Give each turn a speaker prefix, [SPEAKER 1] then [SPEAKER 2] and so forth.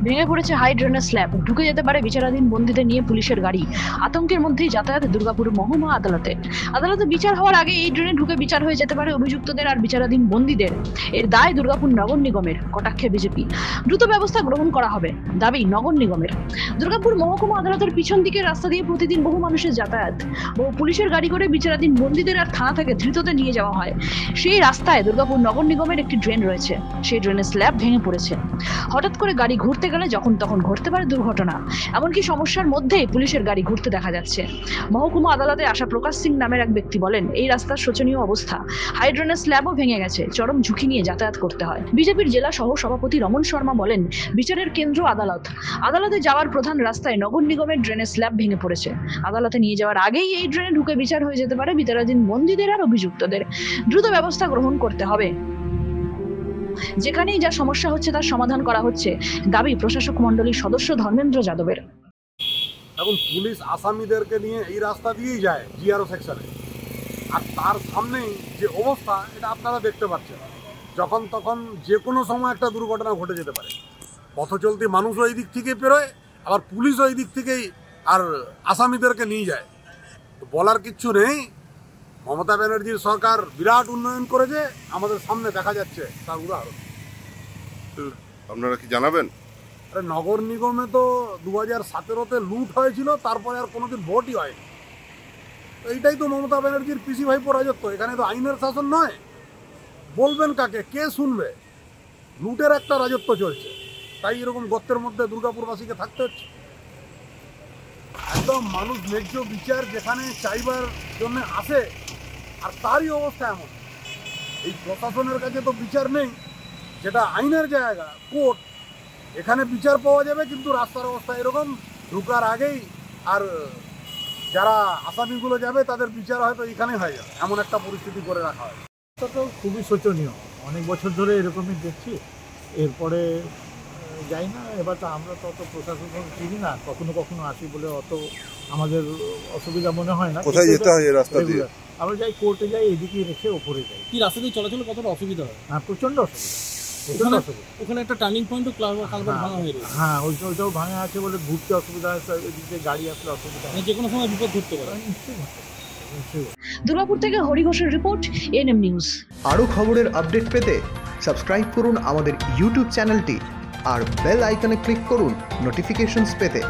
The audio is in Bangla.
[SPEAKER 1] ভেঙে পড়েছে হাই ড্রেনের স্ল্যাব, ঢুকে যেতে পারে বিচারাধীন বন্দীদের নিয়ে পুলিশের গাড়ি। আতঙ্কের মধ্যেই যাতায়াত দুর্গাপুর মহকুমা আদালতে। আদালতে বিচার হওয়ার আগে এই ড্রেনে ঢুকে বিচার হয়ে যেতে পারে অভিযুক্তদের আর বিচারাধীন বন্দীদের। এর দায় দুর্গাপুর নগর নিগমের, কটাক্ষে বিজেপি। দ্রুত ব্যবস্থা গ্রহণ করা হবে, দাবি নগর নিগমের। দুর্গাপুর মহকুমা আদালতের পিছন দিকের রাস্তা দিয়ে প্রতিদিন বহু মানুষের যাতায়াত। বহু পুলিশের গাড়ি করে বিচারাধীন বন্দীদের আর থানা থেকে ধৃততে নিয়ে যাওয়া হয়। সেই রাস্তায় দুর্গাপুর নগর নিগমের একটি ড্রেন রয়েছে। সেই ড্রেনের স্ল্যাব ভেঙে পড়েছে। হঠাৎ করে গাড়ি ঘুরতে গেলে যখন তখন ঘটতে পারে দুর্ঘটনা। এমনকি সমস্যার মধ্যেই পুলিশের গাড়ি ঘুরতে দেখা যাচ্ছে। মহকুমা আদালতে আসা প্রকাশ সিং নামের এক ব্যক্তি বলেন, এই রাস্তার শোচনীয় অবস্থা। হাই ড্রেনের স্ল্যাবও ভেঙে গেছে, চরম ঝুঁকি নিয়ে যাতায়াত করতে হয়। বিজেপির জেলা সহ সভাপতি রমন শর্মা বলেন, বিচারের কেন্দ্র আদালত। আদালতে যাওয়ার প্রধান রাস্তায় নগর নিগমের ড্রেনের স্ল্যাব ভেঙে পড়েছে। আদালতে নিয়ে যাওয়ার আগেই এই ড্রেনে ঢুকে বিচার হয়ে যেতে পারে বিচারাধীন বন্দীদের আর অভিযুক্তদের। দ্রুত ব্যবস্থা গ্রহণ করতে হবে। যেখানেই যা সমস্যা হচ্ছে তার সমাধান করা হচ্ছে, দাবি প্রশাসক মণ্ডলীর সদস্য ধর্মেন্দ্র যাদবের।
[SPEAKER 2] এখন পুলিশ আসামিদেরকে নিয়ে এই রাস্তা দিয়েই যায় জিআরও সেকশনে, আর তার সামনেই যে অবস্থা এটা আপনারা দেখতে পাচ্ছেন। যখন তখন যে কোনো সময় একটা দুর্ঘটনা ঘটে যেতে পারে। পথ চলতি মানুষও এই দিক থেকে পেরোয়, আবার পুলিশও এই দিক থেকেই আর আসামিদেরকে নিয়ে যায়। তো বলার কিচ্ছু নেই। মমতা ব্যানার্জির সরকার বিরাট উন্নয়ন করেছে, আমাদের সামনে দেখা যাচ্ছে তার উদাহরণ।
[SPEAKER 3] আপনারা কি জানাবেন?
[SPEAKER 2] আরে নগর নিগমে তো 2017-তে লুট হয়েছিল, তারপরে আর কোনোদিন ভোটই হয়নি। এইটাই তো মমতা ব্যানার্জির পিসি ভাইপো রাজত্ব। এখানে তো আইনের শাসন নয়। বলবেন কাকে, কে শুনবে? লুটের একটা রাজত্ব চলছে, তাই এরকম গর্তের মধ্যে দুর্গাপুরবাসীকে থাকতে হচ্ছে। একদম মানুষ ন্যায্য বিচার যেখানে চাইবার জন্য আসে, আর তারই অবস্থা এমন। এই প্রশাসনের কাছে তো বিচার নেই, যেটা আইনের জায়গা কোর্ট, এখানে বিচার পাওয়া যাবে, কিন্তু রাস্তার অবস্থা এরকম। ঢুকার আগেই আর যারা আসামিগুলো যাবে তাদের বিচার হয়তো এখানে হয়ে যাবে, এমন একটা পরিস্থিতি করে রাখা হয়।
[SPEAKER 4] তো খুবই শোচনীয়। অনেক বছর ধরে এরকমই দেখছি। এরপরে যাই না, এবার তো আমরা তো অত প্রশাসন চিনি না, কখনো কখনো আসি বলে অত আমাদের অসুবিধা মনে হয় না।
[SPEAKER 3] কোথায় যেতে হয় এই রাস্তা দিয়ে?
[SPEAKER 4] আমরা যাই কোর্টে যাই, এদিকে রেখে ওপরে যাই।
[SPEAKER 5] কি রাস্তা দিয়ে চলাচলে কতটা অসুবিধা হয়?
[SPEAKER 4] হ্যাঁ, প্রচণ্ড অসুবিধা।
[SPEAKER 5] ওখানে একটা টার্নিং পয়েন্টও কালভার্ট ভাঙা হয়ে রয়েছে।
[SPEAKER 4] হ্যাঁ, ওইটাও ভাঙা আছে বলে ঘুরতে অসুবিধা হয়, এদিকে গাড়ি আসলে অসুবিধা হয়।
[SPEAKER 5] যে কোনো সময় বিপদ ঘটতে পারে।
[SPEAKER 1] দুর্গাপুর থেকে হরি ঘোষের রিপোর্ট, এএনএম নিউজ।
[SPEAKER 6] আরও খবরের আপডেট পেতে সাবস্ক্রাইব করুন আমাদের ইউটিউব চ্যানেলটি আর বেল আইকনে ক্লিক করুন নোটিফিকেশনস পেতে।